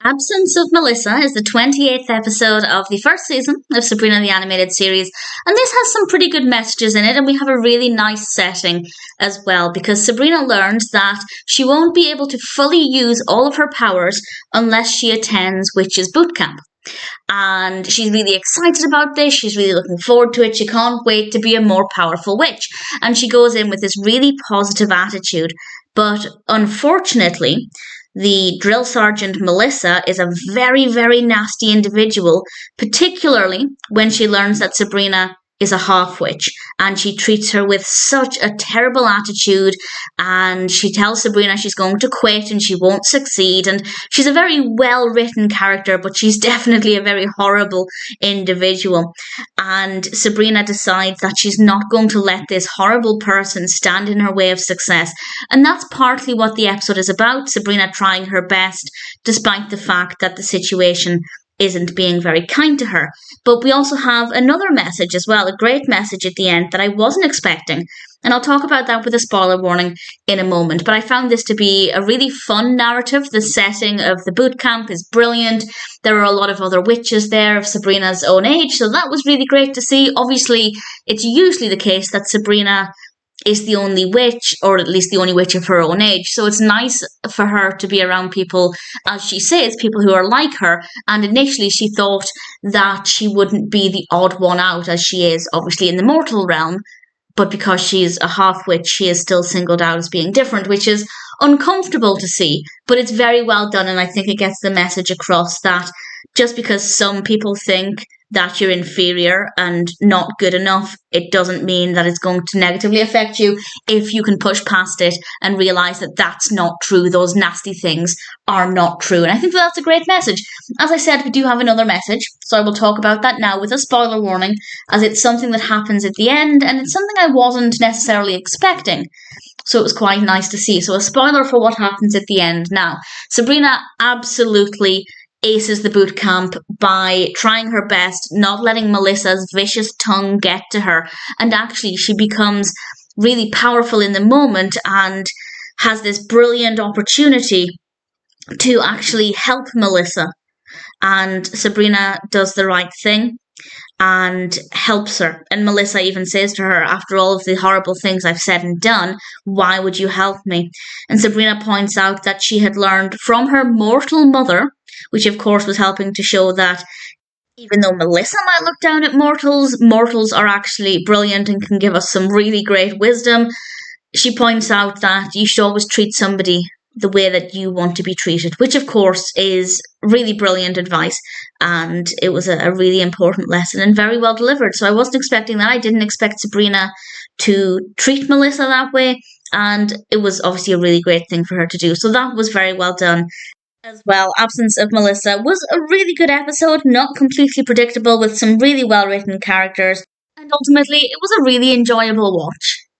Absence of Melissa is the 28th episode of the first season of Sabrina the Animated Series, and this has some pretty good messages in it, and we have a really nice setting as well, because Sabrina learns that she won't be able to fully use all of her powers unless she attends Witches Boot Camp. And she's really excited about this, she's really looking forward to it, she can't wait to be a more powerful witch. And she goes in with this really positive attitude, but unfortunately, the drill sergeant Malissa is a very, very nasty individual, particularly when she learns that Sabrina is a half witch, and she treats her with such a terrible attitude, and she tells Sabrina she's going to quit and she won't succeed, and she's a very well written character, but she's definitely a very horrible individual. And Sabrina decides that she's not going to let this horrible person stand in her way of success, and that's partly what the episode is about. Sabrina trying her best despite the fact that the situation isn't being very kind to her. But we also have another message as well, a great message at the end that I wasn't expecting. And I'll talk about that with a spoiler warning in a moment. But I found this to be a really fun narrative. The setting of the boot camp is brilliant. There are a lot of other witches there of Sabrina's own age, so that was really great to see. Obviously, it's usually the case that Sabrina is the only witch, or at least the only witch of her own age. So it's nice for her to be around people, as she says, people who are like her. And initially she thought that she wouldn't be the odd one out, as she is obviously in the mortal realm. But because she's a half witch, she is still singled out as being different, which is uncomfortable to see. But it's very well done, and I think it gets the message across that just because some people think that you're inferior and not good enough, it doesn't mean that it's going to negatively affect you if you can push past it and realise that that's not true. Those nasty things are not true. And I think that's a great message. As I said, we do have another message, so I will talk about that now with a spoiler warning, as it's something that happens at the end, and it's something I wasn't necessarily expecting. So it was quite nice to see. So a spoiler for what happens at the end now. Sabrina absolutely aces the boot camp by trying her best, not letting Melissa's vicious tongue get to her, and actually she becomes really powerful in the moment and has this brilliant opportunity to actually help Melissa. And Sabrina does the right thing and helps her. And Melissa even says to her, after all of the horrible things I've said and done, why would you help me? And Sabrina points out that she had learned from her mortal mother, which of course was helping to show that even though Melissa might look down at mortals, mortals are actually brilliant and can give us some really great wisdom. She points out that you should always treat somebody the way that you want to be treated, which of course is really brilliant advice, and it was a really important lesson and very well delivered. So I wasn't expecting that. I didn't expect Sabrina to treat Melissa that way, and it was obviously a really great thing for her to do. So that was very well done as well. Absence of Melissa was a really good episode, not completely predictable, with some really well written characters, and ultimately it was a really enjoyable watch.